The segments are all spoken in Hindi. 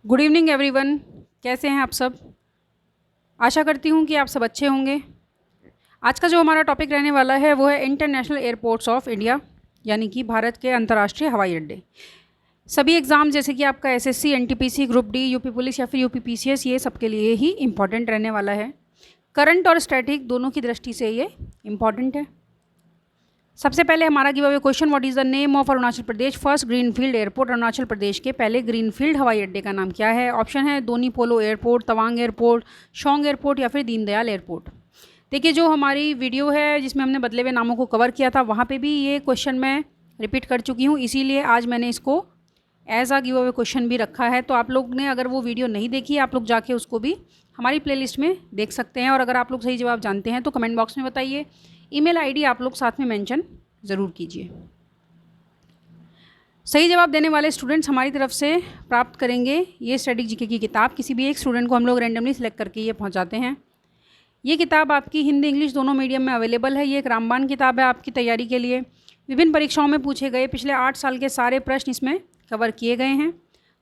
Good evening everyone. कैसे हैं आप सब? आशा करती हूँ कि आप सब अच्छे होंगे। आज का जो हमारा टॉपिक रहने वाला है वो है इंटरनेशनल एयरपोर्ट्स ऑफ इंडिया, यानी कि भारत के अंतर्राष्ट्रीय हवाई अड्डे। सभी एग्ज़ाम जैसे कि आपका SSC, NTPC, group D, UP police या फिर यूपी पीसीएस, ये सबके लिए ही इम्पॉर्टेंट रहने वाला है। करंट और स्टैटिक दोनों की दृष्टि से ये इम्पॉर्टेंट है। सबसे पहले हमारा give away question, what is the name of Arunachal Pradesh first greenfield airport? Arunachal Pradesh के पहले ग्रीनफील्ड हवाई अड्डे का नाम क्या है? ऑप्शन है दोनी पोलो एयरपोर्ट, तवांग एयरपोर्ट, शोंग एयरपोर्ट या फिर दीनदयाल एयरपोर्ट। देखिए, जो हमारी वीडियो है जिसमें हमने बदले हुए नामों को कवर किया था, वहाँ पे भी ये क्वेश्चन मैं रिपीट कर चुकी हूँ, इसीलिए आज मैंने इसको एज आ गिव अवे क्वेश्चन भी रखा है। तो आप लोग ने अगर वो वीडियो नहीं देखी, आप लोग जाके उसको भी हमारी प्लेलिस्ट में देख सकते हैं। और अगर आप लोग सही जवाब जानते हैं तो कमेंट बॉक्स में बताइए। ईमेल आईडी आप लोग साथ में मेंशन ज़रूर कीजिए। सही जवाब देने वाले स्टूडेंट्स हमारी तरफ से प्राप्त करेंगे ये स्टडी जीके की किताब। किसी भी एक स्टूडेंट को हम लोग रैंडमली सिलेक्ट करके ये पहुंचाते हैं। ये किताब आपकी हिंदी इंग्लिश दोनों मीडियम में अवेलेबल है। ये एक रामबाण किताब है आपकी तैयारी के लिए। विभिन्न परीक्षाओं में पूछे गए पिछले 8 साल के सारे प्रश्न इसमें कवर किए गए हैं।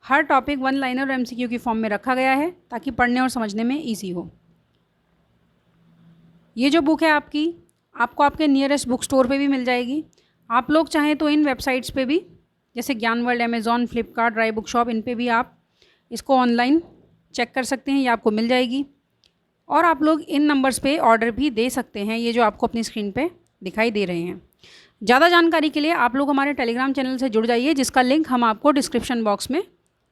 हर टॉपिक 1 लाइनर और एमसीक्यू की फॉर्म में रखा गया है ताकि पढ़ने और समझने में ईजी हो। ये जो बुक है आपको आपके नियरेस्ट बुक स्टोर पे भी मिल जाएगी। आप लोग चाहें तो इन वेबसाइट्स पे भी, जैसे ज्ञान वर्ल्ड, अमेज़ॉन, फ्लिपकार्ट, राय बुक शॉप, इन पे भी आप इसको ऑनलाइन चेक कर सकते हैं, ये आपको मिल जाएगी। और आप लोग इन नंबर्स पे ऑर्डर भी दे सकते हैं, ये जो आपको अपनी स्क्रीन पे दिखाई दे रहे हैं। ज़्यादा जानकारी के लिए आप लोग हमारे टेलीग्राम चैनल से जुड़ जाइए, जिसका लिंक हम आपको डिस्क्रिप्शन बॉक्स में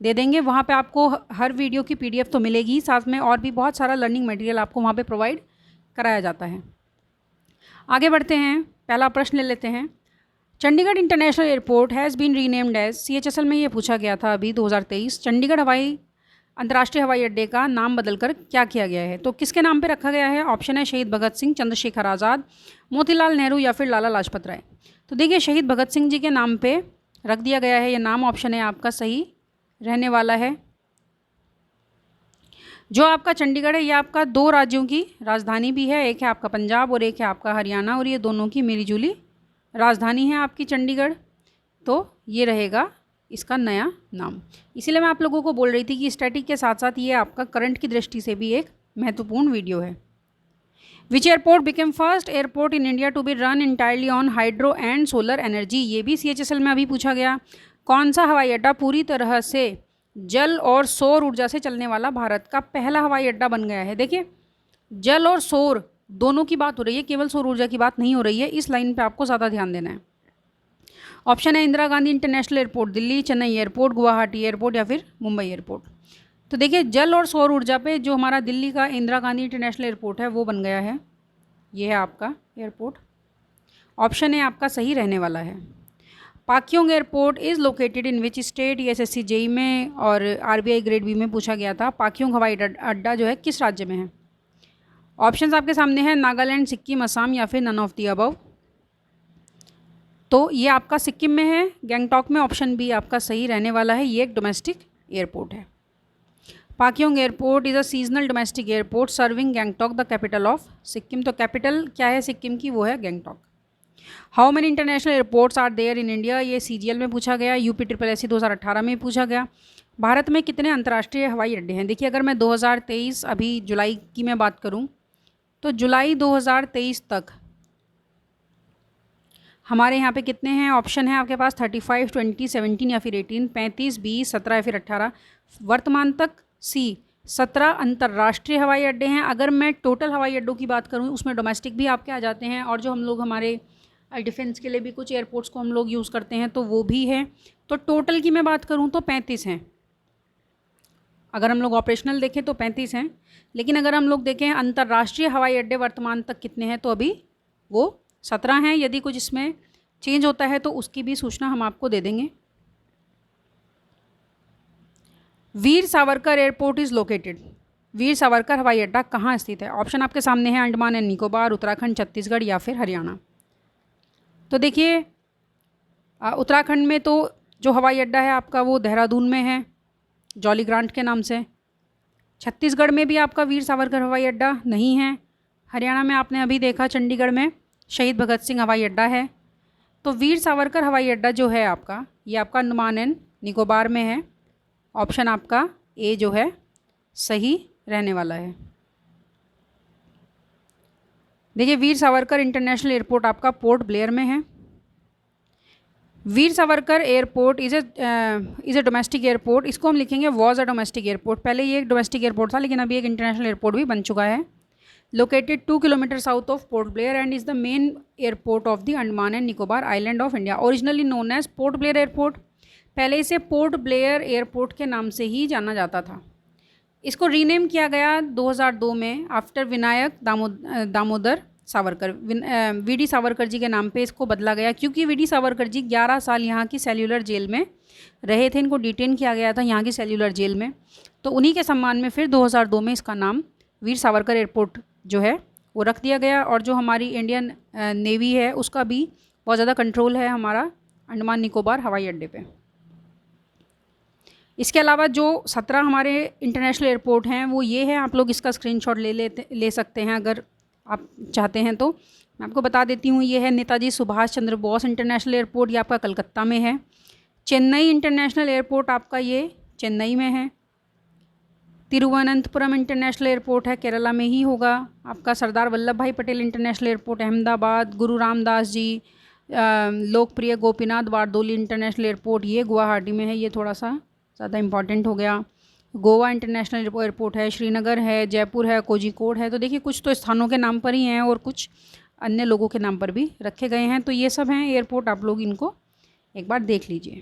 दे देंगे। वहाँ पे आपको हर वीडियो की PDF तो मिलेगी, साथ में और भी बहुत सारा लर्निंग मटेरियल आपको वहाँ पे प्रोवाइड कराया जाता है। आगे बढ़ते हैं, पहला प्रश्न ले लेते हैं। Chandigarh international airport has been renamed as, CHSL में ये पूछा गया था अभी 2023। चंडीगढ़ अंतर्राष्ट्रीय हवाई अड्डे का नाम बदलकर क्या किया गया है? तो किसके नाम पे रखा गया है? ऑप्शन है शहीद भगत सिंह, चंद्रशेखर आज़ाद, मोतीलाल नेहरू या फिर लाला लाजपत राय। तो देखिए, शहीद भगत सिंह जी के नाम पे रख दिया गया है ये नाम। ऑप्शन है आपका सही रहने वाला है। जो आपका चंडीगढ़ है, ये आपका 2 राज्यों की राजधानी भी है। एक है आपका पंजाब और एक है आपका हरियाणा, और ये दोनों की मिलीजुली राजधानी है आपकी चंडीगढ़। तो ये रहेगा इसका नया नाम। इसीलिए मैं आप लोगों को बोल रही थी कि स्टैटिक के साथ साथ ये आपका करंट की दृष्टि से भी एक महत्वपूर्ण वीडियो है। Which airport became first airport in India to be run entirely on hydro and solar energy? ये भी CHSL में अभी पूछा गया। कौन सा हवाई अड्डा पूरी तरह से जल और सौर ऊर्जा से चलने वाला भारत का पहला हवाई अड्डा बन गया है? देखिए, जल और सौर दोनों की बात हो रही है, केवल सौर ऊर्जा की बात नहीं हो रही है। इस लाइन पे आपको ज़्यादा ध्यान देना है। ऑप्शन है Indira Gandhi international airport Delhi, Chennai airport, Guwahati airport या फिर मुंबई एयरपोर्ट। तो देखिए, जल और सौर ऊर्जा पे जो हमारा दिल्ली का इंदिरा गांधी इंटरनेशनल एयरपोर्ट है वो बन गया है। ये है आपका एयरपोर्ट। ऑप्शन है आपका सही रहने वाला है। Pakyong airport is located in which state? ये SSC JEE में और RBI ग्रेड B में पूछा गया था। पाक्योंग हवाई अड्डा जो है किस राज्य में है? ऑप्शंस आपके सामने हैं नागालैंड, सिक्किम, असम या फिर नन ऑफ दी अबव। तो ये आपका सिक्किम में है, गैंगटॉक में। ऑप्शन बी आपका सही रहने वाला है। ये एक डोमेस्टिक एयरपोर्ट है। Pakyong airport is a seasonal domestic airport serving Gangtok the capital of Sikkim. तो कैपिटल क्या है सिक्किम की? वो है Gangtok. How many international airports are there in India? ये CGL में पूछा गया। UPSSC 2018 में पूछा गया। भारत में कितने अंतर्राष्ट्रीय हवाई अड्डे हैं? देखिए, अगर मैं 2023 अभी जुलाई की मैं बात करूं तो जुलाई 2023 तक हमारे यहाँ पे कितने हैं? ऑप्शन है आपके पास 35, 20, 17 या फिर 18, 35, 20, 17 या फिर 18। वर्तमान तक 17 अंतर्राष्ट्रीय हवाई अड्डे हैं। अगर मैं टोटल हवाई अड्डों की बात करूँ, उसमें डोमेस्टिक भी आपके आ जाते हैं, और जो हम लोग हमारे डिफेंस के लिए भी कुछ एयरपोर्ट्स को हम लोग यूज़ करते हैं तो वो भी है। तो टोटल की मैं बात करूँ तो 35 हैं। अगर हम लोग ऑपरेशनल देखें तो 35 हैं, लेकिन अगर हम लोग देखें अंतर्राष्ट्रीय हवाई अड्डे वर्तमान तक कितने हैं, तो अभी वो 17 हैं। यदि कुछ इसमें चेंज होता है तो उसकी भी सूचना हम आपको दे देंगे। वीर Savarkar airport is located. Veer Savarkar हवाई अड्डा कहाँ स्थित है? ऑप्शन आपके सामने है अंडमान एंड निकोबार, उत्तराखंड, छत्तीसगढ़ या फिर हरियाणा। तो देखिए, उत्तराखंड में तो जो हवाई अड्डा है आपका वो देहरादून में है, जॉली ग्रांट के नाम से। छत्तीसगढ़ में भी आपका वीर सावरकर हवाई अड्डा नहीं है। हरियाणा में आपने अभी देखा चंडीगढ़ में शहीद भगत सिंह हवाई अड्डा है। तो वीर सावरकर हवाई अड्डा जो है आपका, ये आपका अंडमान एंड निकोबार में है। ऑप्शन आपका ए जो है सही रहने वाला है। देखिए वीर सावरकर इंटरनेशनल एयरपोर्ट आपका पोर्ट ब्लेयर में है। Veer Savarkar airport is a domestic airport, इसको हम लिखेंगे वॉज अ डोमेस्टिक एयरपोर्ट। पहले ये एक डोमेस्टिक एयरपोर्ट था लेकिन अभी एक इंटरनेशनल एयरपोर्ट भी बन चुका है। Located 2 kilometre south of Port Blair and is the main airport of the Andaman and Nicobar island of India. Originally known as Port Blair airport, पहले इसे पोर्ट ब्लेयर एयरपोर्ट के नाम से ही जाना जाता था। इसको रीनेम किया गया 2002 में आफ्टर विनायक दामोदर सावरकर, वीडी सावरकर जी के नाम पे इसको बदला गया, क्योंकि वीडी सावरकर जी 11 साल यहाँ की सेल्यूलर जेल में रहे थे। इनको डिटेन किया गया था यहाँ की सेल्यूलर जेल में, तो उन्हीं के सम्मान में फिर 2002 में इसका नाम वीर सावरकर एयरपोर्ट जो है वो रख दिया गया। और जो हमारी इंडियन नेवी है उसका भी बहुत ज़्यादा कंट्रोल है हमारा अंडमान निकोबार हवाई अड्डे पे। इसके अलावा जो 17 हमारे इंटरनेशनल एयरपोर्ट हैं वो ये है, आप लोग इसका स्क्रीनशॉट ले सकते हैं अगर आप चाहते हैं तो। मैं आपको बता देती हूँ, ये है नेताजी सुभाष चंद्र बोस इंटरनेशनल एयरपोर्ट, ये आपका कलकत्ता में है। चेन्नई इंटरनेशनल एयरपोर्ट आपका ये चेन्नई में है। तिरुवनंतपुरम इंटरनेशनल एयरपोर्ट है, केरला में ही होगा। आपका सरदार वल्लभ भाई पटेल इंटरनेशनल एयरपोर्ट अहमदाबाद। गुरु रामदास जी लोकप्रिय गोपीनाथ बारदोली इंटरनेशनल एयरपोर्ट ये गुवाहाटी में है, ये थोड़ा सा ज़्यादा इंपॉर्टेंट हो गया। गोवा इंटरनेशनल एयरपोर्ट है, श्रीनगर है, जयपुर है, कोझिकोड है। तो देखिए कुछ तो स्थानों के नाम पर ही हैं और कुछ अन्य लोगों के नाम पर भी रखे गए हैं। तो ये सब हैं एयरपोर्ट, आप लोग इनको एक बार देख लीजिए।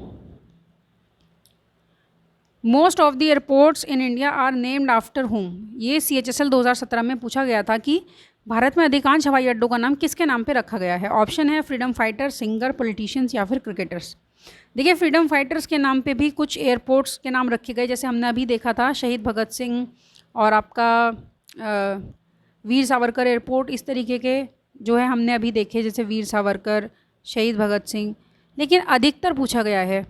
Most of the airports in India are named after whom, ये CHSL 2017 में पूछा गया था कि भारत में अधिकांश हवाई अड्डों का नाम किसके नाम पे रखा गया है। ऑप्शन है फ्रीडम फाइटर, सिंगर, पॉलिटिशियंस या फिर क्रिकेटर्स। देखिए फ्रीडम फाइटर्स के नाम पे भी कुछ एयरपोर्ट्स के नाम रखे गए, जैसे हमने अभी देखा था शहीद भगत सिंह और आपका वीर सावरकर एयरपोर्ट, इस तरीके के जो है हमने अभी देखे, जैसे वीर सावरकर, शहीद भगत सिंह। लेकिन अधिकतर पूछा गया है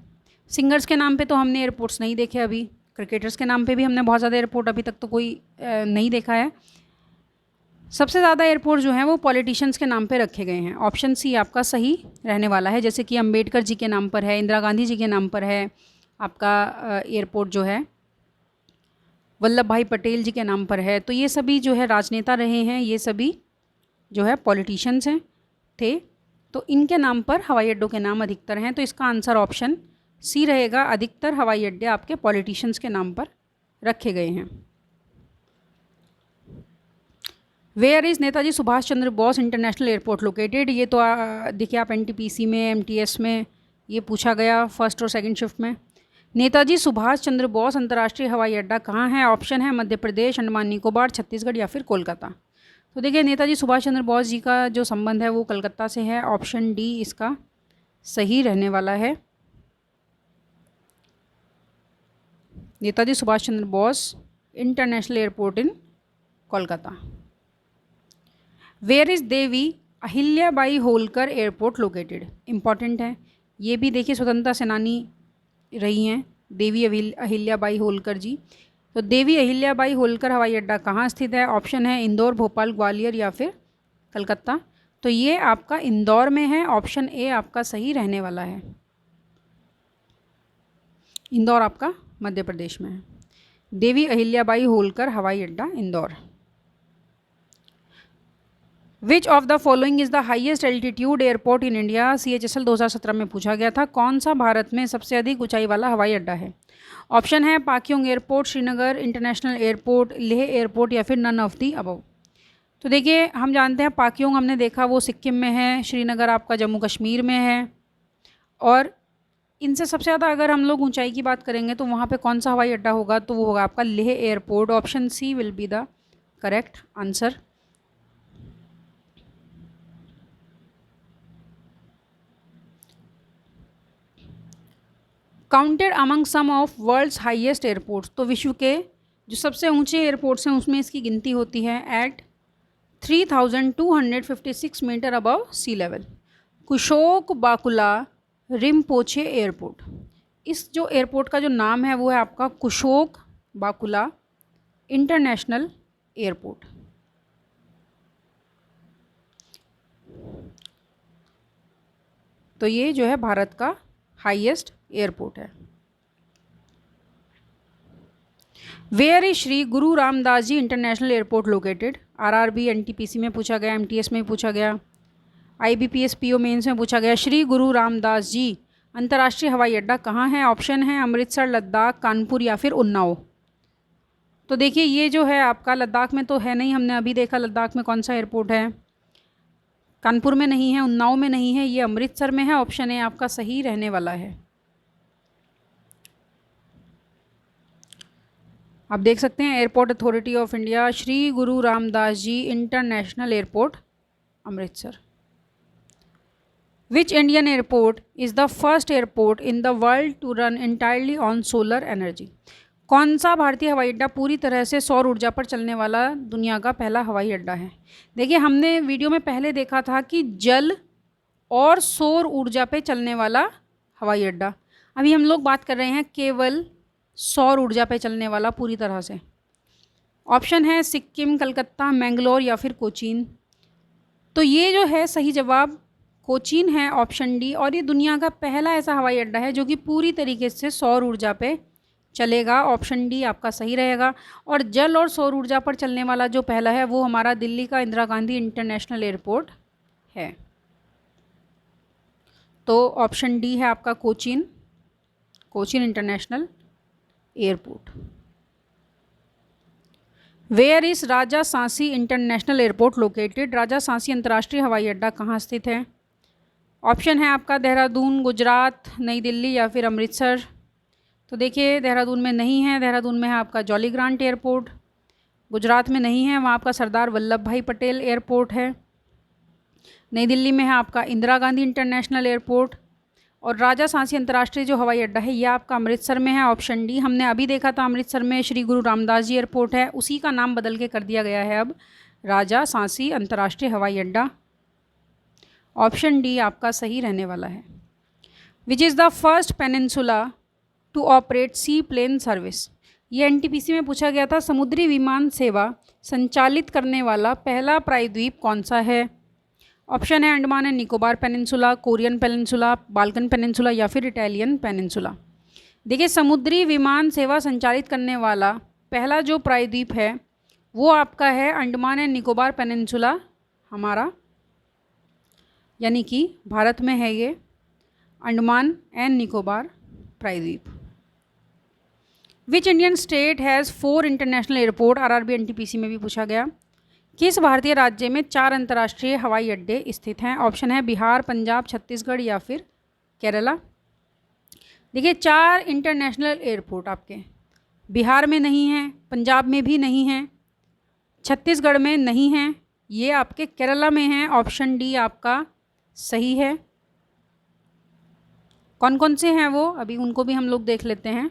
सिंगर्स के नाम पे तो हमने एयरपोर्ट्स नहीं देखे अभी, क्रिकेटर्स के नाम पे भी हमने बहुत ज़्यादा एयरपोर्ट अभी तक तो कोई नहीं देखा है। सबसे ज़्यादा एयरपोर्ट जो हैं वो पॉलिटिशियंस के नाम पे रखे गए हैं। ऑप्शन सी आपका सही रहने वाला है, जैसे कि अंबेडकर जी के नाम पर है, इंदिरा गांधी जी के नाम पर है आपका एयरपोर्ट जो है, वल्लभ भाई पटेल जी के नाम पर है। तो ये सभी जो है राजनेता रहे हैं, ये सभी जो है पॉलिटिशियंस हैं थे, तो इनके नाम पर हवाई अड्डों के नाम अधिकतर हैं। तो इसका आंसर ऑप्शन सी रहेगा, अधिकतर हवाई अड्डे आपके पॉलिटिशियंस के नाम पर रखे गए हैं। Where is Netaji Subhash Chandra Bose international airport located, ये तो देखिए आप NTPC में, MTS में ये पूछा गया फर्स्ट और सेकंड शिफ्ट में। नेताजी सुभाष चंद्र बोस अंतर्राष्ट्रीय हवाई अड्डा कहाँ है। ऑप्शन है मध्य प्रदेश, अंडमान निकोबार, छत्तीसगढ़ या फिर कोलकाता। तो देखिए नेताजी सुभाष चंद्र बोस जी का जो संबंध है वो कलकत्ता से है। ऑप्शन डी इसका सही रहने वाला है, Netaji Subhash Chandra Bose international airport in Kolkata. Where is Devi Ahilyabai Holkar airport located, important है ये भी। देखिए स्वतंत्रता सेनानी रही हैं देवी अहिल्याबाई होलकर जी। तो देवी अहिल्याबाई होलकर हवाई अड्डा कहाँ स्थित है। ऑप्शन है इंदौर, भोपाल, ग्वालियर या फिर कलकत्ता। तो ये आपका इंदौर में है, ऑप्शन ए आपका सही रहने वाला है। इंदौर आपका मध्य प्रदेश में है। देवी अहिल्याबाई होलकर हवाई अड्डा Indore. Which of the following is the highest altitude airport in India, CHSL 2017 में पूछा गया था। कौन सा भारत में सबसे अधिक ऊंचाई वाला हवाई अड्डा है। ऑप्शन है Pakyong airport, Srinagar international airport, Leh airport या फिर नन ऑफ दी अबव। तो देखिए हम जानते हैं पाक्योंग हमने देखा वो सिक्किम में है, श्रीनगर आपका जम्मू कश्मीर में है, और इनसे सबसे ज़्यादा अगर हम लोग ऊंचाई की बात करेंगे तो वहाँ पे कौन सा हवाई अड्डा होगा, तो वो होगा आपका Leh airport. Option C will be the correct answer. Counted among some of world's highest airports, तो विश्व के जो सबसे ऊंचे एयरपोर्ट्स हैं उसमें इसकी गिनती होती है eight 3256 metre above sea level. Kushok Bakula Rinpoche airport, इस जो एयरपोर्ट का जो नाम है वो है आपका कुशोक बाकुला इंटरनेशनल एयरपोर्ट। तो ये जो है भारत का हाईएस्ट एयरपोर्ट है। Where is Shri Guru Ramdas ji international airport located? RRB NTPC में पूछा गया, एमटीएस में पूछा गया, आईबीपीएस पीओ मेंस में पूछा गया। श्री गुरु रामदास जी अंतर्राष्ट्रीय हवाई अड्डा कहाँ है? ऑप्शन है अमृतसर, लद्दाख, कानपुर या फिर उन्नाव। तो देखिए ये जो है आपका लद्दाख में तो है नहीं, हमने अभी देखा लद्दाख में कौन सा एयरपोर्ट है, कानपुर में नहीं है, उन्नाव में नहीं है, ये अमृतसर में है। ऑप्शन ए आपका सही रहने वाला है। आप देख सकते हैं airport authority of India, Shri Guru Ramdas ji international airport, Amritsar. Which Indian airport is the first airport in the world to run entirely on solar energy? कौन सा भारतीय हवाई अड्डा पूरी तरह से सौर ऊर्जा पर चलने वाला दुनिया का पहला हवाई अड्डा है? देखिए हमने वीडियो में पहले देखा था कि जल और सौर ऊर्जा पे चलने वाला हवाई अड्डा। अभी हम लोग बात कर रहे हैं केवल सौर ऊर्जा पे चलने वाला पूरी तरह से। ऑप्शन है सिक्किम, कलकत्ता, मैंगलोर या फिर कोचीन। तो ये जो है सही जवाब कोचीन है, ऑप्शन डी। और ये दुनिया का पहला ऐसा हवाई अड्डा है जो कि पूरी तरीके से सौर ऊर्जा पे चलेगा। ऑप्शन डी आपका सही रहेगा। और जल और सौर ऊर्जा पर चलने वाला जो पहला है वो हमारा दिल्ली का इंदिरा गांधी इंटरनेशनल एयरपोर्ट है। तो ऑप्शन डी है आपका Cochin, Cochin international airport. Where is Raja Sansi international airport located? Raja Sansi अंतर्राष्ट्रीय हवाई अड्डा कहाँ स्थित है? ऑप्शन है आपका देहरादून, गुजरात, नई दिल्ली या फिर अमृतसर। तो देखिए देहरादून में नहीं है, देहरादून में है आपका जॉली ग्रांट एयरपोर्ट। गुजरात में नहीं है, वहाँ आपका सरदार वल्लभ भाई पटेल एयरपोर्ट है। नई दिल्ली में है आपका इंदिरा गांधी इंटरनेशनल एयरपोर्ट। और राजा सांसी अंतर्राष्ट्रीय जो हवाई अड्डा है यह आपका अमृतसर में है। ऑप्शन डी हमने अभी देखा था, अमृतसर में श्री गुरु रामदास जी एयरपोर्ट है, उसी का नाम बदल के कर दिया गया है अब राजा सांसी अंतर्राष्ट्रीय हवाई अड्डा। ऑप्शन डी आपका सही रहने वाला है। Which is the first peninsula to operate seaplane service? ये एनटीपीसी में पूछा गया था। समुद्री विमान सेवा संचालित करने वाला पहला प्रायद्वीप कौन सा है? ऑप्शन है Andaman and Nicobar peninsula, Korean peninsula, Balkan peninsula या फिर इटालियन पेनिनसुला। देखिए समुद्री विमान सेवा संचालित करने वाला पहला जो प्रायद्वीप है वो आपका है अंडमान एंड निकोबार पेनिनसुला हमारा, यानी कि भारत में है ये अंडमान एंड निकोबार प्रायद्वीप। Which Indian state has 4 international airport? RRB NTPC में भी पूछा गया। किस भारतीय राज्य में 4 अंतर्राष्ट्रीय हवाई अड्डे स्थित हैं? ऑप्शन है बिहार, पंजाब, छत्तीसगढ़ या फिर केरला। देखिए 4 इंटरनेशनल एयरपोर्ट आपके बिहार में नहीं हैं, पंजाब में भी नहीं हैं, छत्तीसगढ़ में नहीं हैं, ये आपके केरला में हैं। ऑप्शन डी आपका सही है। कौन कौन से हैं वो अभी उनको भी हम लोग देख लेते हैं।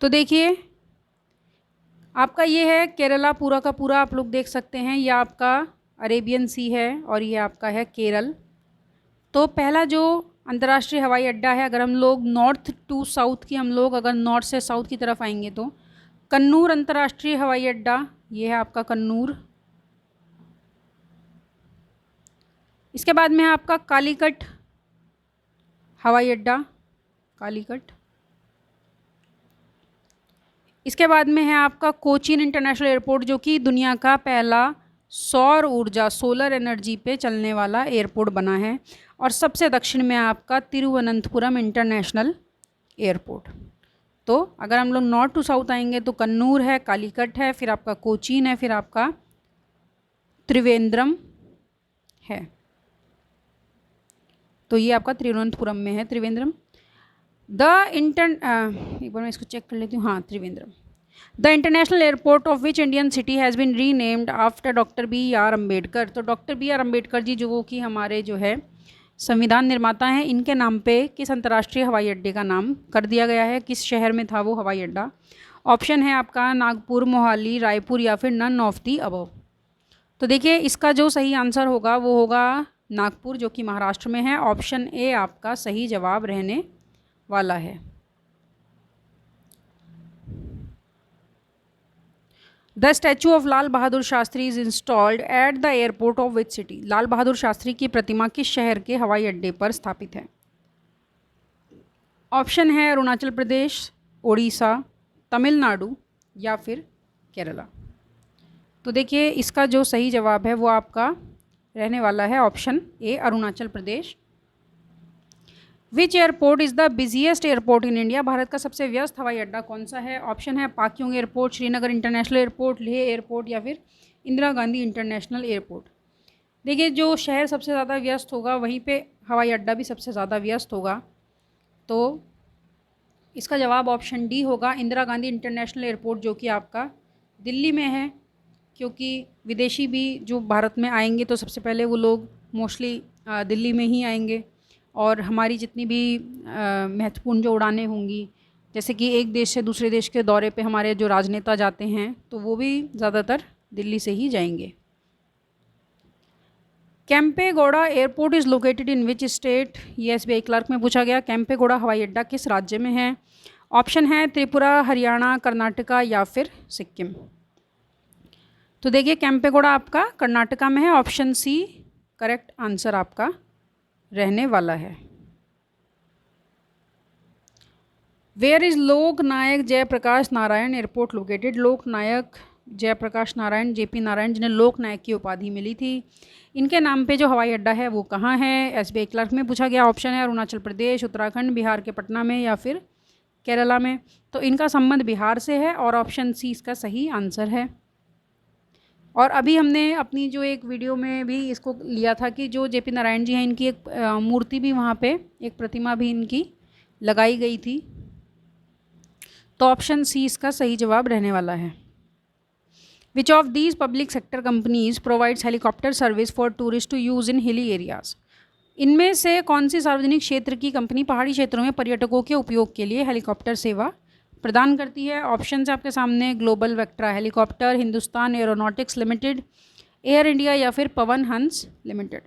तो देखिए आपका ये है केरला, पूरा का पूरा आप लोग देख सकते हैं, ये आपका अरेबियन सी है और ये आपका है केरल। तो पहला जो अंतर्राष्ट्रीय हवाई अड्डा है, अगर हम लोग नॉर्थ टू साउथ की हम लोग अगर नॉर्थ से साउथ की तरफ आएंगे तो कन्नूर अंतर्राष्ट्रीय हवाई अड्डा, ये है आपका कन्नूर। इसके बाद में है आपका कालीकट हवाई अड्डा, कालीकट। इसके बाद में है आपका कोचीन इंटरनेशनल एयरपोर्ट जो कि दुनिया का पहला सौर ऊर्जा सोलर एनर्जी पे चलने वाला एयरपोर्ट बना है। और सबसे दक्षिण में आपका तिरुवनंतपुरम इंटरनेशनल एयरपोर्ट। तो अगर हम लोग नॉर्थ टू साउथ आएंगे तो कन्नूर है, कालीकट है, फिर आपका कोचीन है, फिर आपका त्रिवेंद्रम है। तो ये आपका तिरुवनंतपुरम में है त्रिवेंद्रम। एक बार मैं इसको चेक कर लेती हूँ, हाँ Trivandrum. The international airport of which Indian city has been renamed after doctor BR Ambedkar? तो डॉक्टर BR अम्बेडकर जी जो कि हमारे जो है संविधान निर्माता हैं, इनके नाम पे किस अंतर्राष्ट्रीय हवाई अड्डे का नाम कर दिया गया है? किस शहर में था वो हवाई अड्डा? ऑप्शन है आपका नागपुर, मोहाली, रायपुर या फिर नन ऑफ दी अबव। तो देखिए इसका जो सही आंसर होगा वो होगा नागपुर जो कि महाराष्ट्र में है। ऑप्शन ए आपका सही जवाब रहने वाला है। The statue of Lal Bahadur Shastri is installed at the airport of which city? Lal Bahadur Shastri की प्रतिमा किस शहर के हवाई अड्डे पर स्थापित है? ऑप्शन है अरुणाचल प्रदेश, उड़ीसा, तमिलनाडु या फिर केरला। तो देखिए इसका जो सही जवाब है वो आपका रहने वाला है option A, Arunachal Pradesh. Which airport is the busiest airport in India? Bharat का सबसे व्यस्त हवाई अड्डा कौन सा है? ऑप्शन है Pakyong airport, Srinagar international airport, Leh airport या फिर इंदिरा गांधी इंटरनेशनल एयरपोर्ट। देखिए जो शहर सबसे ज़्यादा व्यस्त होगा वहीं पे हवाई अड्डा भी सबसे ज़्यादा व्यस्त होगा, तो इसका जवाब ऑप्शन डी होगा, इंदिरा गांधी इंटरनेशनल एयरपोर्ट, जो कि आपका दिल्ली में है। क्योंकि विदेशी भी जो भारत में आएंगे तो सबसे पहले वो लोग मोस्टली दिल्ली में ही आएंगे, और हमारी जितनी भी महत्वपूर्ण जो उड़ानें होंगी, जैसे कि एक देश से दूसरे देश के दौरे पे हमारे जो राजनेता जाते हैं तो वो भी ज़्यादातर दिल्ली से ही जाएंगे। Kempegowda airport is located in which state? ये एसबीआई क्लर्क में पूछा गया। कैंपेगौड़ा हवाई अड्डा किस राज्य में है? ऑप्शन है त्रिपुरा, हरियाणा, कर्नाटका या फिर सिक्किम। तो देखिए कैंपेगौड़ा आपका कर्नाटका में है, ऑप्शन सी करेक्ट आंसर आपका रहने वाला है। Where is Lokanayak Jayaprakash Narayan airport located? Lokanayak Jayaprakash Narayan, JP Narayan, जिन्हें लोकनायक की उपाधि मिली थी, इनके नाम पे जो हवाई अड्डा है वो कहाँ है? एसबीआई क्लर्क में पूछा गया। ऑप्शन है अरुणाचल प्रदेश, उत्तराखंड, बिहार के पटना में या फिर केरला में। तो इनका संबंध बिहार से है और ऑप्शन सी इसका सही आंसर है। और अभी हमने अपनी जो एक वीडियो में भी इसको लिया था कि जो जेपी नारायण जी हैं इनकी एक मूर्ति भी वहाँ पे, एक प्रतिमा भी इनकी लगाई गई थी। तो ऑप्शन सी इसका सही जवाब रहने वाला है। Which of these public sector companies provides helicopter service for tourist to use in hilly areas? इनमें से कौन सी सार्वजनिक क्षेत्र की कंपनी पहाड़ी क्षेत्रों में पर्यटकों के उपयोग के लिए हेलीकॉप्टर सेवा प्रदान करती है? ऑप्शन आपके सामने global Vectra helicopter, Hindustan aeronautics limited, air India या फिर पवन हंस लिमिटेड।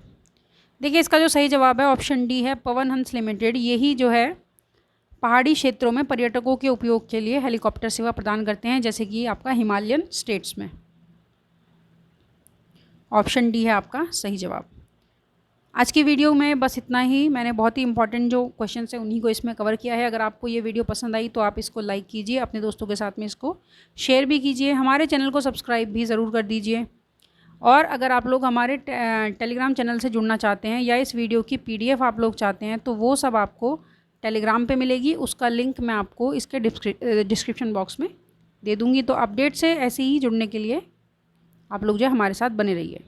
देखिए इसका जो सही जवाब है ऑप्शन डी है, पवन हंस लिमिटेड। यही जो है पहाड़ी क्षेत्रों में पर्यटकों के उपयोग के लिए हेलीकॉप्टर सेवा प्रदान करते हैं, जैसे कि आपका हिमालयन स्टेट्स में। ऑप्शन डी है आपका सही जवाब। आज की वीडियो में बस इतना ही। मैंने बहुत ही इंपॉर्टेंट जो क्वेश्चन है उन्हीं को इसमें कवर किया है। अगर आपको ये वीडियो पसंद आई तो आप इसको लाइक कीजिए, अपने दोस्तों के साथ में इसको शेयर भी कीजिए, हमारे चैनल को सब्सक्राइब भी ज़रूर कर दीजिए। और अगर आप लोग हमारे टेलीग्राम चैनल से जुड़ना चाहते हैं या इस वीडियो की PDF आप लोग चाहते हैं तो वो सब आपको टेलीग्राम पे मिलेगी। उसका लिंक मैं आपको इसके डिस्क्रिप्शन बॉक्स में दे दूँगी। तो अपडेट से ऐसे ही जुड़ने के लिए आप लोग जो हमारे साथ बने रहिए।